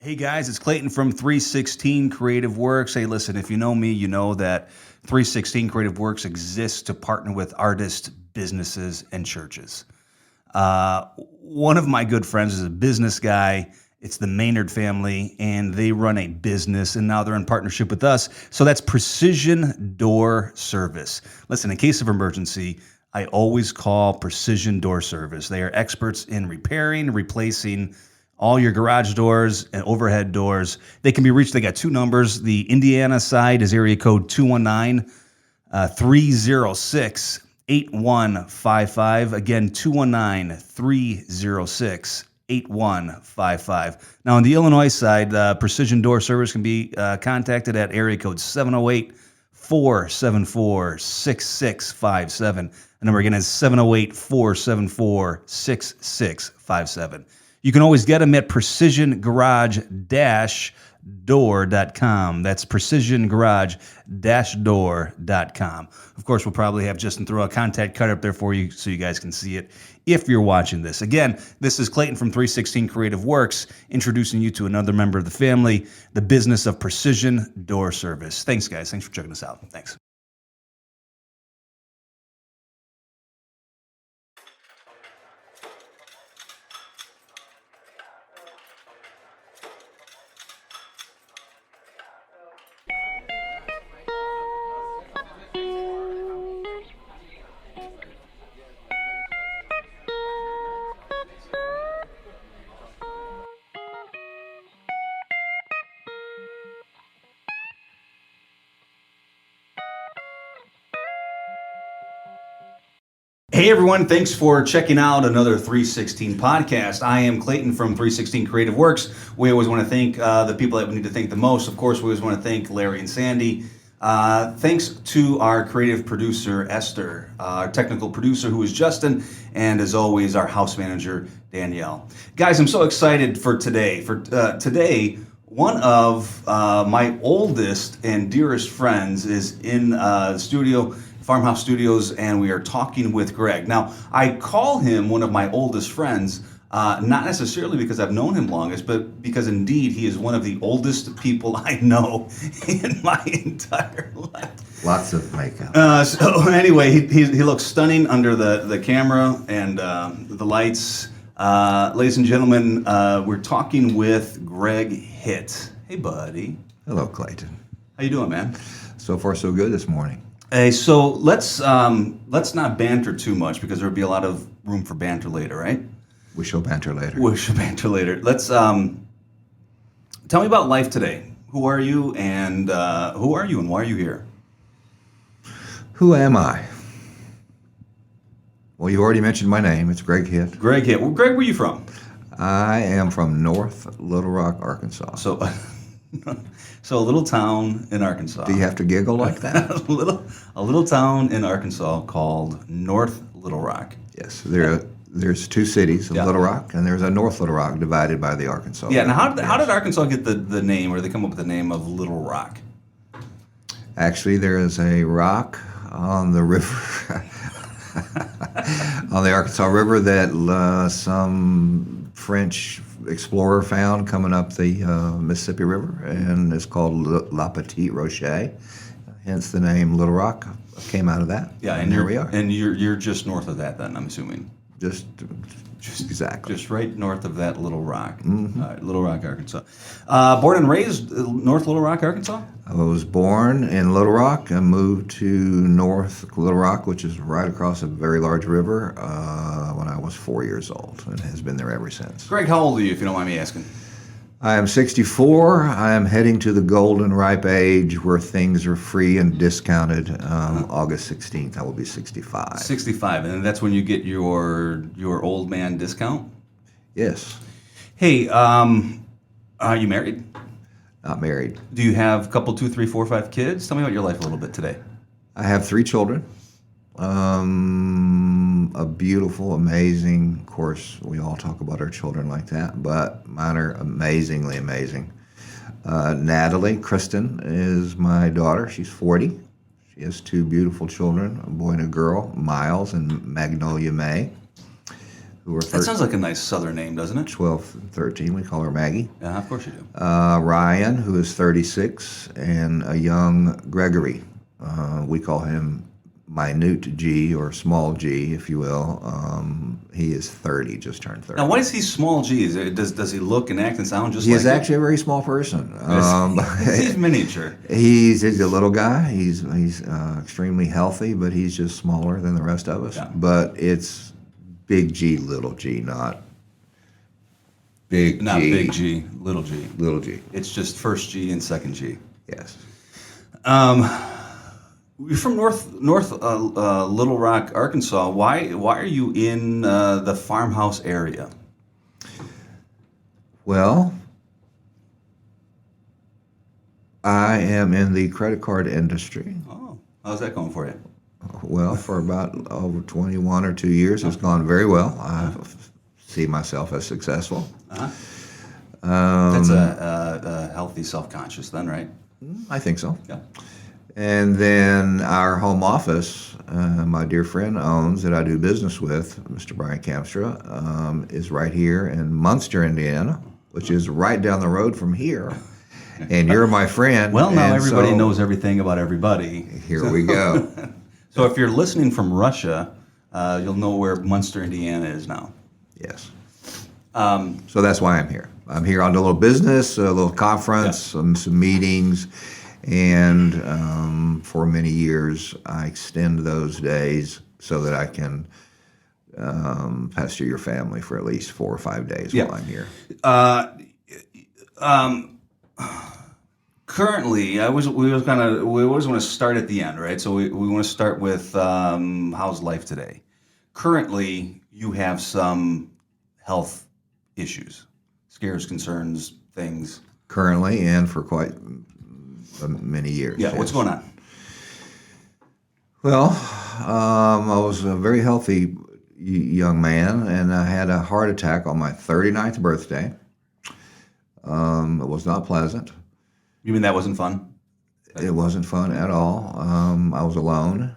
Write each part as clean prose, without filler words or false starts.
Hey guys, it's Clayton from 316 Creative Works. Hey, listen, if you know me, you know that 316 Creative Works exists to partner with artists, businesses, and churches. One of my good friends is a business guy. It's the Maynard family, and they run a business, and now they're in partnership with us. So that's Precision Door Service. Listen, in case of emergency, I always call Precision Door Service. They are experts in repairing, replacing all your garage doors and overhead doors. They can be reached. They got two numbers. The Indiana side is area code 219 306 8155. Again, 219 306 8155. Now, on the Illinois side, Precision Door Service can be contacted at area code 708 474 6657. The number again is 708 474 6657. You can always get them at precisiongarage-door.com. That's precisiongarage-door.com. Of course, we'll probably have Justin throw a contact card up there for you so you guys can see it if you're watching this. Again, this is Clayton from 316 Creative Works, introducing you to another member of the family, the business of Precision Door Service. Thanks, guys. Thanks for checking us out. Thanks. Hey everyone, thanks for checking out another 316 podcast. I am Clayton from 316 Creative Works. We always want to thank the people that we need to thank the most. Of course, we always want to thank Larry and Sandy. Thanks to our creative producer, Esther, our technical producer, who is Justin, and as always, our house manager, Danielle. Guys, I'm so excited for today. Today, one of my oldest and dearest friends is in the studio, Farmhouse Studios, and we are talking with Greg. Now, I call him one of my oldest friends, not necessarily because I've known him longest, but because indeed he is one of the oldest people I know in my entire life. Lots of makeup. So anyway, he looks stunning under the camera and the lights. Ladies and gentlemen, we're talking with Greg Hitt. Hey, buddy. Hello, Clayton. How you doing, man? So far, so good this morning. Hey, so let's not banter too much because there'll be a lot of room for banter later, right? We shall banter later. We shall banter later. Let's tell me about life today. Who are you and why are you here? Who am I? Well, you already mentioned my name. It's Greg Hitt. Greg Hitt. Well, Greg, where are you from? I am from North Little Rock, Arkansas. So a little town in Arkansas. Do you have to giggle like that? a little town in Arkansas called North Little Rock. Yes, there's two cities, Little Rock, and there's a North Little Rock divided by the Arkansas. Yeah, now how did Arkansas get the name, or did they come up with the name of Little Rock? Actually, there is a rock on the river, on the Arkansas River that some French explorer found coming up the Mississippi River, and it's called La Petite Rocher. Hence the name Little Rock came out of that. Yeah, and here we are. And you're just north of that, then I'm assuming. Just exactly. Just right north of that Little Rock. Mm-hmm. Little Rock, Arkansas. Born and raised North Little Rock, Arkansas? I was born in Little Rock and moved to North Little Rock, which is right across a very large river, when I was 4 years old, and has been there ever since. Greg, how old are you, if you don't mind me asking? I am 64. I am heading to the golden ripe age where things are free and discounted. August 16th, I will be 65. 65, and that's when you get your old man discount? Yes. Hey, are you married? Not married. Do you have a couple, 2, 3, 4, 5 kids? Tell me about your life a little bit today. I have 3 children. A beautiful, amazing, of course, we all talk about our children like that, but mine are amazingly amazing. Natalie Kristen is my daughter. She's 40. She has 2 beautiful children, a boy and a girl, Miles and Magnolia May, who are That sounds like a nice Southern name, doesn't it? 12 and 13. We call her Maggie. Yeah, of course you do. Ryan, who is 36, and a young Gregory. We call him Minute G, or Small G, if you will. He is 30, just turned 30. Now, why is he small G? Does he look and act and sound just He like is actually a very small person. he's miniature. He's a little guy. He's extremely healthy, but he's just smaller than the rest of us. Yeah. But it's big G, little G, not big Not G. big G, little G. Little G. It's just first G and second G. Yes. You're from North Little Rock, Arkansas. Why are you in the farmhouse area? Well, I am in the credit card industry. Oh, how's that going for you? Well, for about over 21 or 2 years, it's gone very well. I see myself as successful. That's a healthy self-conscious then, right? I think so. Yeah. And then our home office, my dear friend owns, that I do business with, Mr. Brian Kamstra, is right here in Munster, Indiana, which is right down the road from here. And you're my friend. Well, now and everybody so knows everything about everybody. Here we go. So if you're listening from Russia, you'll know where Munster, Indiana is now. Yes. So that's why I'm here. I'm here on a little business, a little conference, some meetings, and for many years I extend those days so that I can pester your family for at least 4 or 5 days while I'm here. Currently, we always want to start at the end, right? So we want to start with how's life today. Currently, you have some health issues, scares, concerns, things. Currently, and for quite many years. Yeah, what's going on? Well, I was a very healthy young man, and I had a heart attack on my 39th birthday. It was not pleasant. You mean that wasn't fun? It wasn't fun at all. I was alone,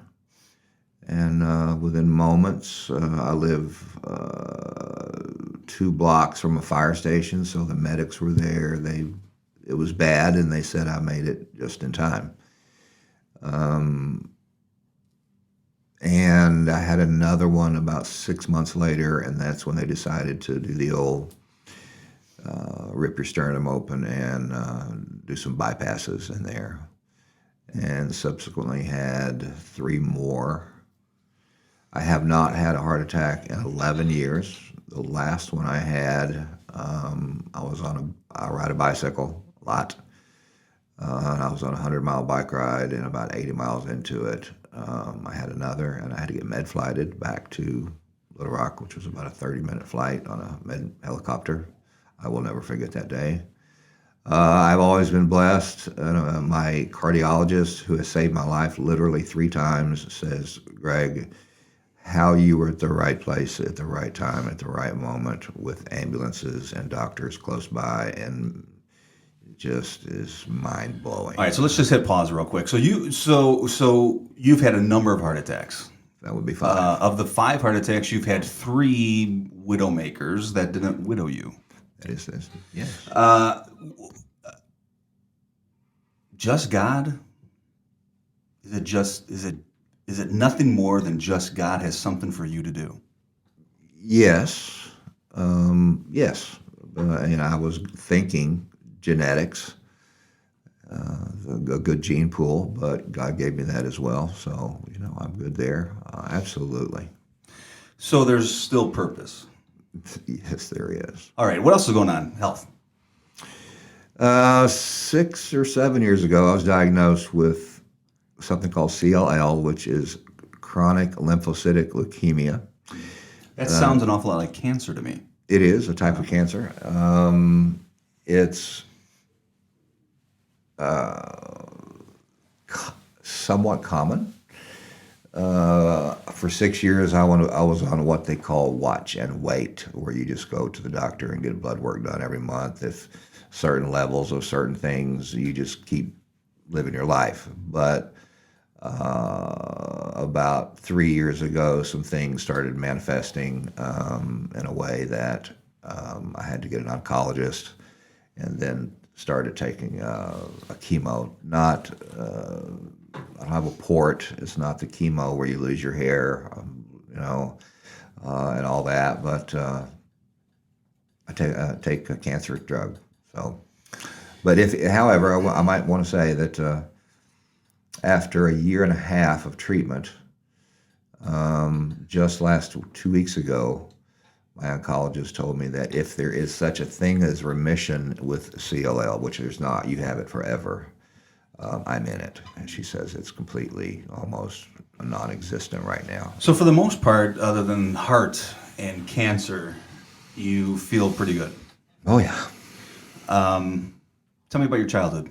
and within moments, I live 2 blocks from a fire station, so the medics were there. It was bad, and they said I made it just in time. And I had another one about 6 months later, and that's when they decided to do the old rip your sternum open and do some bypasses in there. And subsequently had 3 more. I have not had a heart attack in 11 years. The last one I had, I ride a bicycle a lot. And I was on a 100-mile bike ride, and about 80 miles into it, I had another, and I had to get med-flighted back to Little Rock, which was about a 30-minute flight on a med helicopter. I will never forget that day. I've always been blessed. My cardiologist, who has saved my life literally 3 times, says, Greg, how you were at the right place at the right time at the right moment with ambulances and doctors close by, and it just is mind-blowing. All right, so let's just hit pause real quick. So you've had a number of heart attacks. That would be 5. Of the 5 heart attacks, you've had 3 widowmakers that didn't widow you. That is this. Yes. Just God? Is it nothing more than just God has something for you to do? Yes. Yes. And I was thinking genetics, a good gene pool, but God gave me that as well. So, I'm good there. Absolutely. So there's still purpose. Yes, there is. All right. What else is going on? Health. 6 or 7 years ago, I was diagnosed with something called CLL, which is chronic lymphocytic leukemia. That sounds an awful lot like cancer to me. It is a type of cancer. It's somewhat common. For 6 years, I was on what they call watch and wait, where you just go to the doctor and get blood work done every month. If certain levels of certain things, you just keep living your life. But about 3 years ago, some things started manifesting in a way that I had to get an oncologist, and then started taking a chemo. Not, I don't have a port. It's not the chemo where you lose your hair, and all that. But I take a cancer drug. So, but however, I might want to say that after a year and a half of treatment, just last 2 weeks ago, my oncologist told me that if there is such a thing as remission with CLL, which there's not, you have it forever, I'm in it. And she says it's completely, almost non-existent right now. So for the most part, other than heart and cancer, you feel pretty good. Oh, yeah. Tell me about your childhood.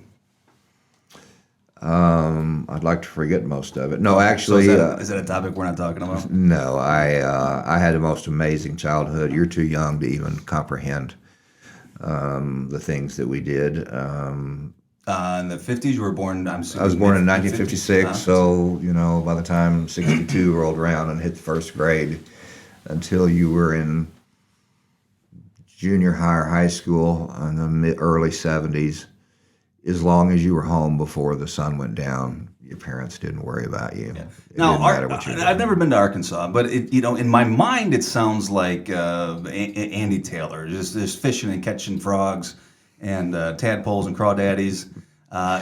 I'd like to forget most of it. No, actually, so is that a topic we're not talking about? No. I had the most amazing childhood. You're too young to even comprehend the things that we did. In the 50s, you were born. I was born in 1956, so by the time 62 rolled around and hit the first grade, until you were in junior high or high school in the early 70s. As long as you were home before the sun went down, your parents didn't worry about you. Yeah. It Now, didn't matter what you did. I've never been to Arkansas, but in my mind, it sounds like Andy Taylor, just fishing and catching frogs and tadpoles and crawdaddies.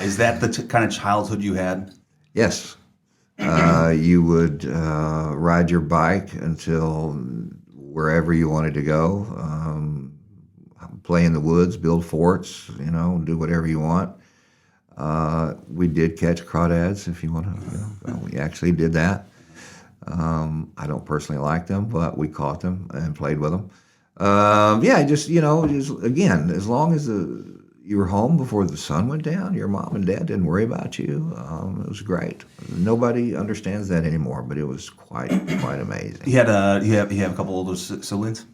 Is that the kind of childhood you had? Yes. You would ride your bike until wherever you wanted to go. Play in the woods, build forts, do whatever you want. We did catch crawdads, if you want to. We actually did that. I don't personally like them, but we caught them and played with them. Just again, as long as you were home before the sun went down, your mom and dad didn't worry about you. It was great. Nobody understands that anymore, but it was quite amazing. You have a couple older siblings?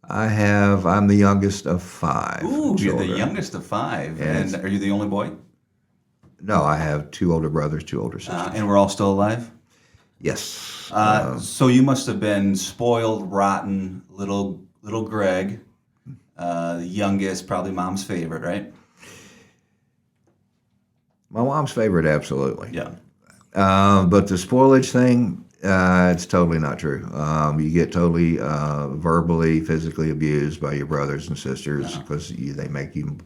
I'm the youngest of 5. Ooh, you're the children. youngest of 5. Yes. And are you the only boy? No, I have 2 older brothers, 2 older sisters. And we're all still alive? Yes. So you must have been spoiled, rotten, little Greg, the youngest, probably mom's favorite, right? My mom's favorite, absolutely. Yeah. But the spoilage thing, it's totally not true. You get totally verbally, physically abused by your brothers and sisters because they make you.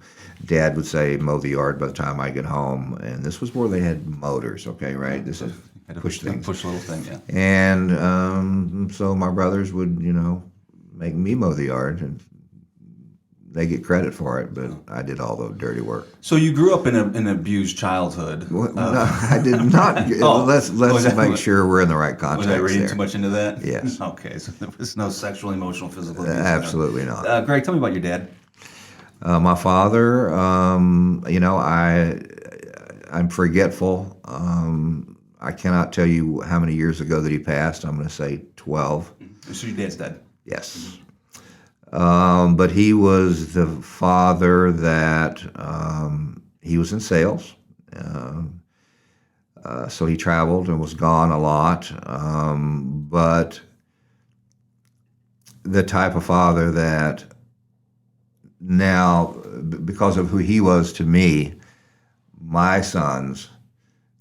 Dad would say, mow the yard by the time I get home, and this was where they had motors. Okay, right? This is push things, push little thing, yeah. And so my brothers would, make me mow the yard, and they get credit for it, but I did all the dirty work. So you grew up in an abused childhood. Well, no, I did not. Let's make sure we're in the right context. Was I reading there. too much into that? Yes. Okay, so there was no sexual, emotional, physical abuse. Absolutely not. Greg, tell me about your dad. My father, I'm forgetful. I cannot tell you how many years ago that he passed. I'm going to say 12. So your dad's dead? Yes. But he was the father that he was in sales. So he traveled and was gone a lot. But the type of father that now, because of who he was to me, my sons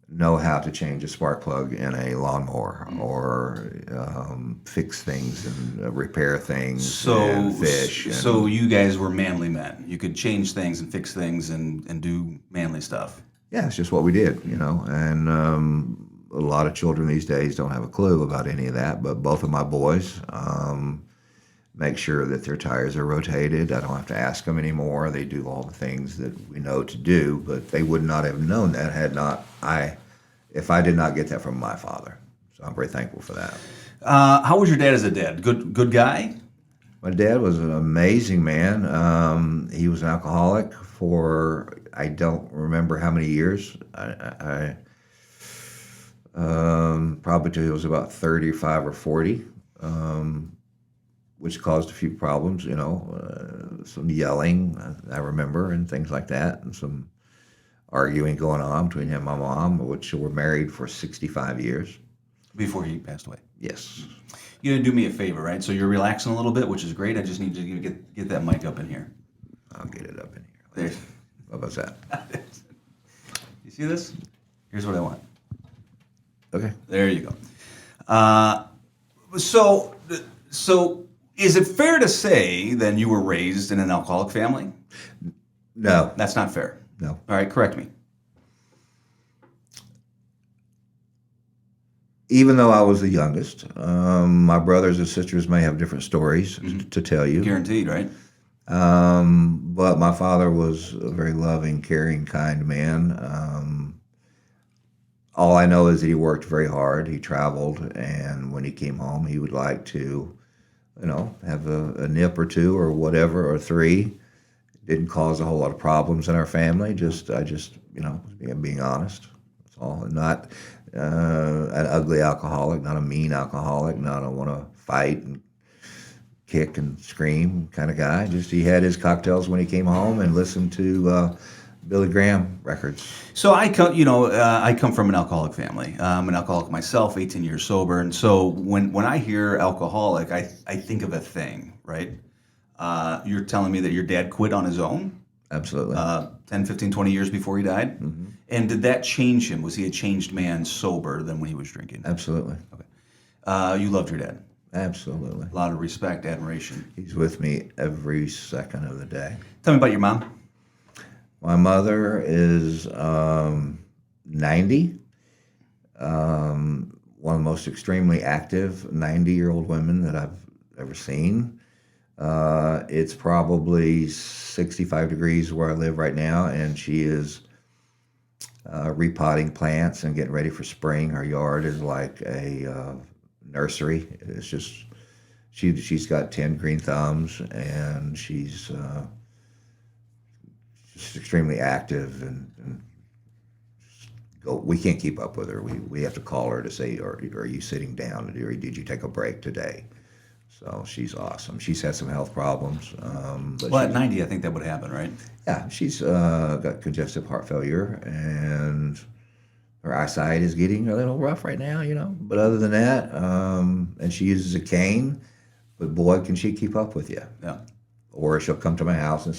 know how to change a spark plug in a lawnmower or fix things and repair things and fish. So you guys were manly men. You could change things and fix things and do manly stuff. Yeah, it's just what we did, And a lot of children these days don't have a clue about any of that, but both of my boys make sure that their tires are rotated. I don't have to ask them anymore. They do all the things that we know to do, but they would not have known that if I did not get that from my father. So I'm very thankful for that. How was your dad as a dad? Good guy? My dad was an amazing man. He was an alcoholic for, I don't remember how many years. Probably till he was about 35 or 40. Which caused a few problems, some yelling, I remember, and things like that, and some arguing going on between him and my mom, which were married for 65 years. Before he passed away. Yes. You're going to do me a favor, right? So you're relaxing a little bit, which is great. I just need to get that mic up in here. I'll get it up in here. There. How about that? You see this? Here's what I want. Okay. There you go. So is it fair to say then you were raised in an alcoholic family? No. That's not fair. No. All right, correct me. Even though I was the youngest, my brothers and sisters may have different stories to tell you. Guaranteed, right? But my father was a very loving, caring, kind man. All I know is that he worked very hard. He traveled, and when he came home, he would like to, have a nip or two or whatever, or three. Didn't cause a whole lot of problems in our family. Being honest. That's all. Not an ugly alcoholic, not a mean alcoholic, not a want to fight and kick and scream kind of guy. Just he had his cocktails when he came home and listened to Billy Graham records. So I come from an alcoholic family. I'm an alcoholic myself, 18 years sober, and so when I hear alcoholic, I think of a thing, right? You're telling me that your dad quit on his own? Absolutely. 10, 15, 20 years before he died? Mm-hmm. And did that change him? Was he a changed man sober than when he was drinking? Absolutely. Okay. You loved your dad? Absolutely. A lot of respect, admiration. He's with me every second of the day. Tell me about your mom. My mother is 90. One of the most extremely active 90-year-old women that I've ever seen. It's probably 65 degrees where I live right now, and she is repotting plants and getting ready for spring. Her yard is like a nursery. It's just she's got 10 green thumbs, and she's just extremely active, and we can't keep up with her. We have to call her to say, are you sitting down, or did you take a break today? So she's awesome. She's had some health problems. Well, at 90, I think that would happen, right? Yeah, she's got congestive heart failure, and her eyesight is getting a little rough right now, But other than that, and she uses a cane, but boy, can she keep up with you. Yeah. Or she'll come to my house and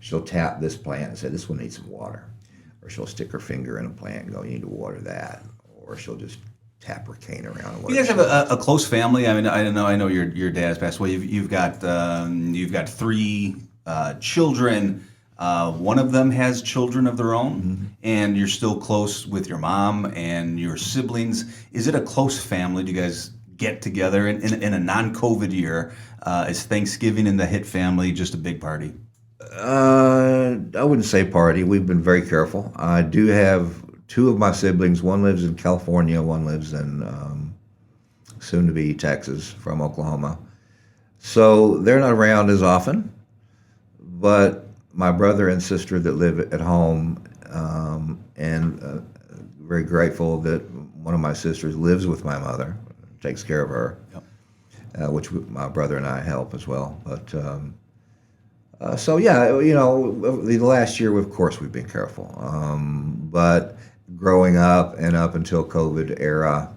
she'll tap this plant and say, this one needs some water. Or she'll stick her finger in a plant and go, you need to water that. Or she'll just tap her cane around. You guys have a close family. I mean, I know your dad's passed away. You've got 3 children. One of them has children of their own, mm-hmm. and you're still close with your mom and your siblings. Is it a close family? Do you guys get together in a non-COVID year? Is Thanksgiving in the Hitt family just a big party? I wouldn't say party. We've been very careful. I do have 2 of my siblings. One lives in California. One lives in soon-to-be Texas from Oklahoma. So they're not around as often. But my brother and sister that live at home, and very grateful that one of my sisters lives with my mother, takes care of her, yep. Which my brother and I help as well. But so yeah, the last year, of course, we've been careful. But growing up and up until COVID era,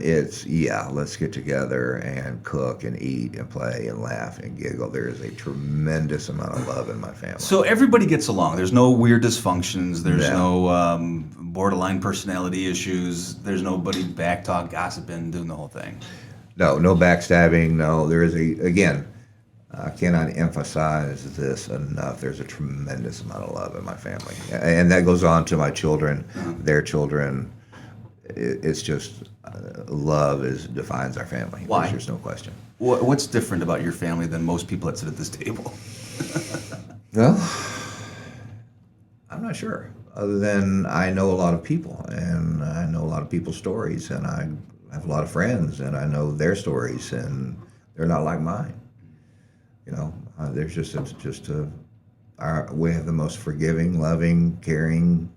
it's, let's get together and cook and eat and play and laugh and giggle. There is a tremendous amount of love in my family. So everybody gets along. There's no weird dysfunctions. There's no borderline personality issues. There's nobody backtalk, gossiping, doing the whole thing. No backstabbing. No, there is again, I cannot emphasize this enough. There's a tremendous amount of love in my family. And that goes on to my children, their children. It's just love defines our family. Why? There's no question. What's different about your family than most people that sit at this table? Well, I'm not sure. Other than I know a lot of people, and I know a lot of people's stories, and I have a lot of friends, and I know their stories, and they're not like mine. There's we have the most forgiving, loving, caring.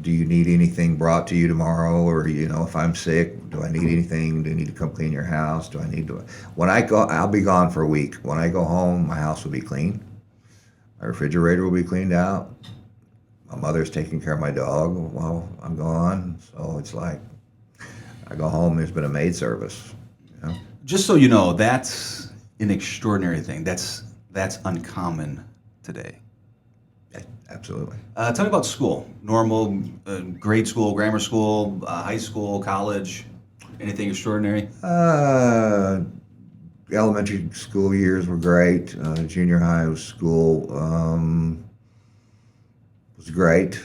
Do you need anything brought to you tomorrow? Or, if I'm sick, do I need anything? Do you need to come clean your house? Do I need to? When I go, I'll be gone for a week. When I go home, my house will be clean. My refrigerator will be cleaned out. my mother's taking care of my dog while I'm gone. So it's like I go home, there's been a maid service. You know? Just so you know, that's an extraordinary thing. That's uncommon today. Yeah, absolutely. Tell me about school. Normal grade school, grammar school, high school, college. Anything extraordinary? Elementary school years were great. Junior high school was great.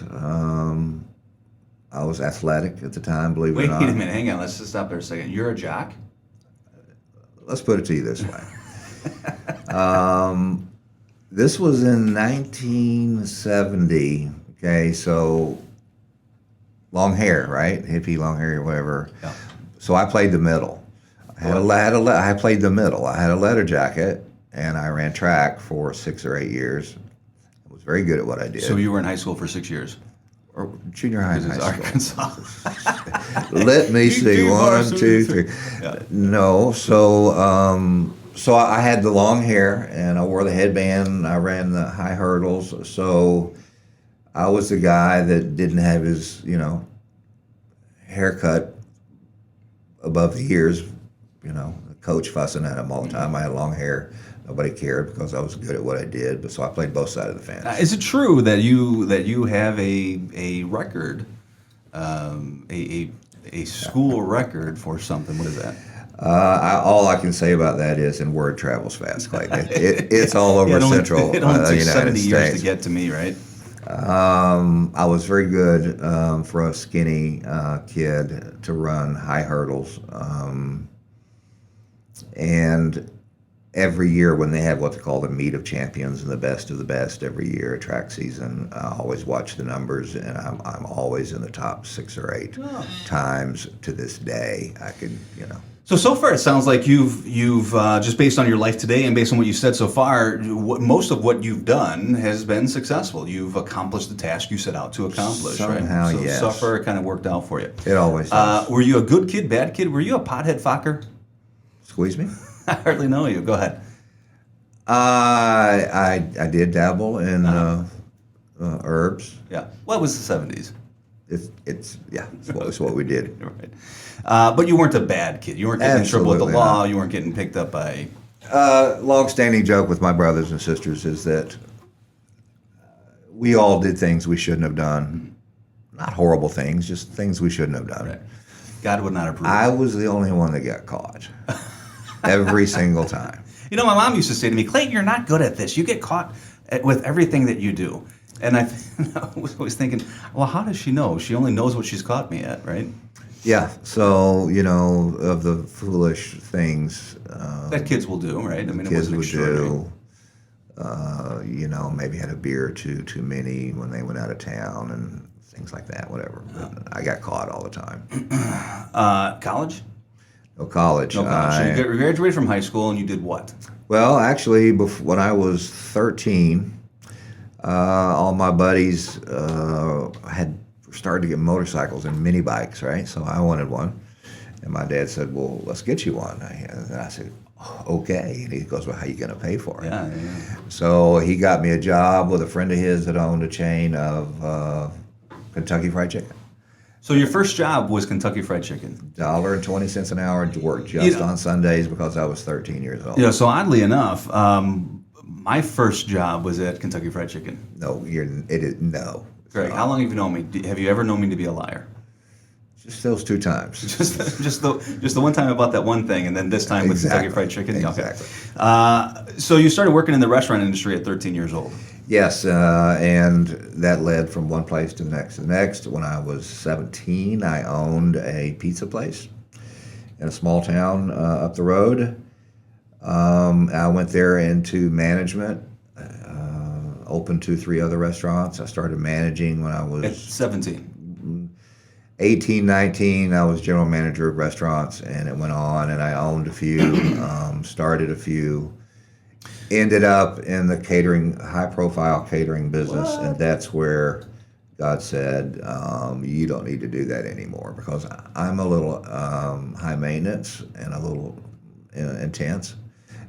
I was athletic at the time, believe it Wait or not. a minute, hang on. Let's just stop there a second. You're a jock? Let's put it to you this way. This was in 1970. Okay, so long hair, right? Hippie long hair or whatever. Yeah. So I played the middle. I played the middle. I had a leather jacket, and I ran track for 6 or 8 years. I was very good at what I did. So you were in high school for 6 years? Or junior high and This is high school. Arkansas. Let me see. 1, 2, 3. Yeah. No. So I had the long hair, and I wore the headband. I ran the high hurdles. So I was the guy that didn't have his, haircut above the ears. The coach fussing at him all the time. I had long hair. Nobody cared because I was good at what I did. But so I played both sides of the fence. Is it true that you have a record, a school record for something? What is that? All I can say about that is, and word travels fast, Clayton. It's all over Central It only took United 70 years States. to get to me, right? I was very good for a skinny kid to run high hurdles. And every year when they have what they call the meet of champions and the best of the best every year, track season, I always watch the numbers, and I'm always in the top 6 or 8 times to this day. I could. So far it sounds like you've just based on your life today and based on what you said so far, most of what you've done has been successful. You've accomplished the task you set out to accomplish, Somehow, right? So yes. so far it kind of worked out for you. It always does. Were you a good kid, bad kid? Were you a pothead fucker? Squeeze me? I hardly know you. Go ahead. I did dabble in herbs. Yeah. Well, it was the 70s. It's what we did. Right. But you weren't a bad kid. You weren't getting in trouble with the Absolutely law. not. You weren't getting picked up by... Long-standing joke with my brothers and sisters is that we all did things we shouldn't have done. Not horrible things, just things we shouldn't have done. Right. God would not approve. I was the only one that got caught. Every single time. My mom used to say to me, Clayton, you're not good at this. You get caught with everything that you do. And I was always thinking, well, how does she know? She only knows what she's caught me at, right? Yeah, so, of the foolish things. That kids will do, right? I mean, it Kids wasn't would extraordinary. do. Maybe had a beer or two too many when they went out of town and things like that, whatever. But I got caught all the time. College? No college. No college. So you graduated from high school and you did what? Well, actually, when I was 13, all my buddies had started to get motorcycles and mini bikes, right? So I wanted one. And my dad said, well, let's get you one. And I said, okay. And he goes, well, how are you going to pay for it? Yeah. So he got me a job with a friend of his that owned a chain of Kentucky Fried Chicken. So your first job was Kentucky Fried Chicken. $1.20 an hour to work just on Sundays because I was 13 years old. So oddly enough, my first job was at Kentucky Fried Chicken. No. Greg, how long have you known me? Have you ever known me to be a liar? Just those 2 times. just the one time about that one thing, and then this time with Kentucky Fried Chicken. Exactly. Okay. So you started working in the restaurant industry at 13 years old. Yes, and that led from one place to the next. The next, when I was 17, I owned a pizza place in a small town up the road. I went there into management, opened 2-3 other restaurants. I started managing when I was... At 17. 18, 19, I was general manager of restaurants, and it went on, and I owned a few, started a few, ended up in the high-profile catering business, and that's where God said, you don't need to do that anymore, because I'm a little high maintenance and a little intense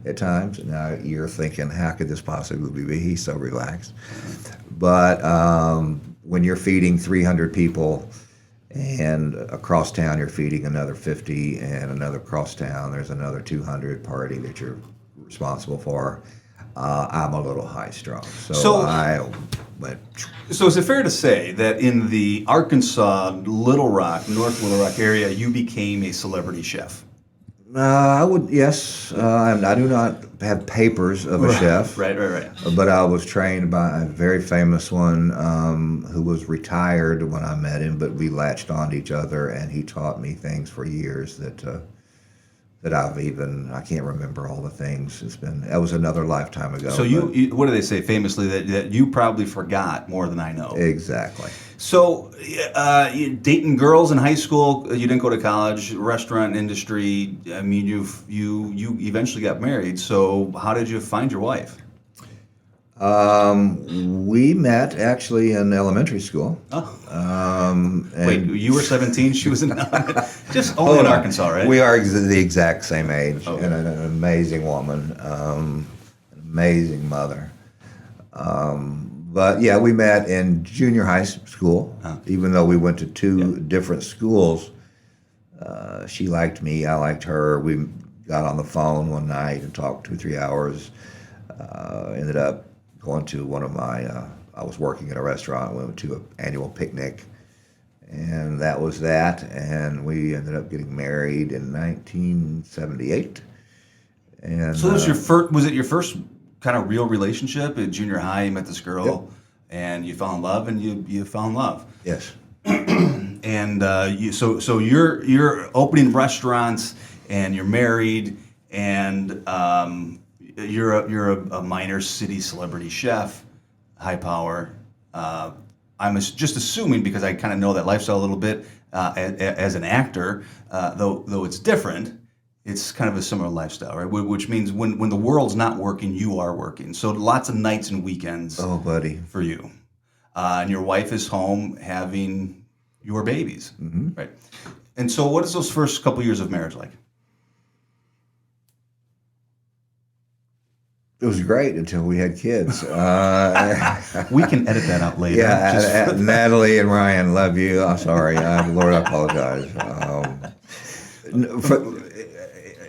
at times. Now you're thinking, how could this possibly be? He's so relaxed. But when you're feeding 300 people, and across town you're feeding another 50, and another across town there's another 200 party that you're responsible for, I'm a little high strung. So I went. So is it fair to say that in the Arkansas, Little Rock, North Little Rock area, you became a celebrity chef? I would, yes. I do not have papers of a chef. Right. But I was trained by a very famous one who was retired when I met him, but we latched on to each other, and he taught me things for years that I can't remember all the things. That was another lifetime ago. So you what do they say famously, that you probably forgot more than I know? Exactly. So, you dating girls in high school, you didn't go to college, restaurant industry. I mean, you eventually got married. So, how did you find your wife? We met actually in elementary school. Wait, you were 17, she was in just only in Arkansas, right? We are the exact same age, Okay. and an amazing woman, an amazing mother. But yeah, we met in junior high school, even though we went to two different schools. She liked me, I liked her. We got on the phone one night and talked 2 or 3 hours. Ended up going to one of my, I was working at a restaurant, we went to an annual picnic, and that was that. And we ended up getting married in 1978. And So was it your first kind of real relationship in junior high? You met this girl, and you fell in love, and you fell in love. Yes. And so you're opening restaurants, and you're married, and you're a minor city celebrity chef, high power. I'm just assuming, because I kind of know that lifestyle a little bit as an actor, though it's different. It's kind of a similar lifestyle, right? Which means when the world's not working, you are working. So lots of nights and weekends. Oh, buddy. For you, and your wife is home having your babies, right? And so, what is those first couple years of marriage like? It was great until we had kids. We can edit that out later. Yeah, Natalie and Ryan, love you. I'm sorry. Lord, I apologize.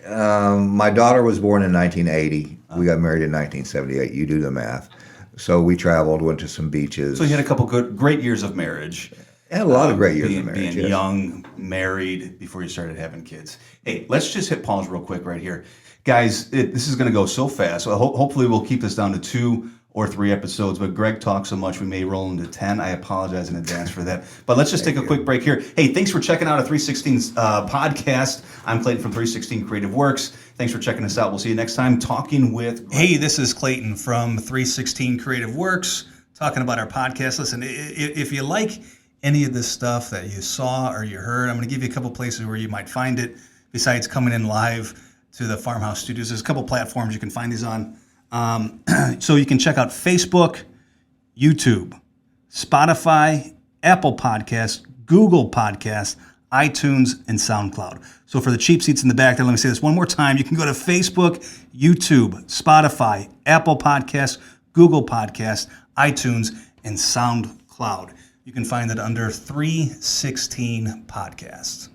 My daughter was born in 1980. We got married in 1978. You do the math. So we traveled, went to some beaches. So you had a couple great years of marriage. Had a lot of great years of marriage. Being young, married, before you started having kids. Hey, let's just hit pause real quick right here. Guys, this is going to go so fast. So hopefully we'll keep this down to 2 or 3 episodes, but Greg talks so much we may roll into 10. I apologize in advance for that. But let's just take a quick break here. Hey, thanks for checking out a 3Sixteen podcast. I'm Clayton from 3Sixteen Creative Works. Thanks for checking us out. We'll see you next time talking with Greg. Hey, this is Clayton from 3Sixteen Creative Works talking about our podcast. Listen, if you like any of this stuff that you saw or you heard, I'm going to give you a couple places where you might find it besides coming in live to the Farmhouse Studios. There's a couple platforms you can find these on. So you can check out Facebook, YouTube, Spotify, Apple Podcasts, Google Podcasts, iTunes, and SoundCloud. So for the cheap seats in the back there, let me say this one more time. You can go to Facebook, YouTube, Spotify, Apple Podcasts, Google Podcasts, iTunes, and SoundCloud. You can find it under 3Sixteen Podcasts.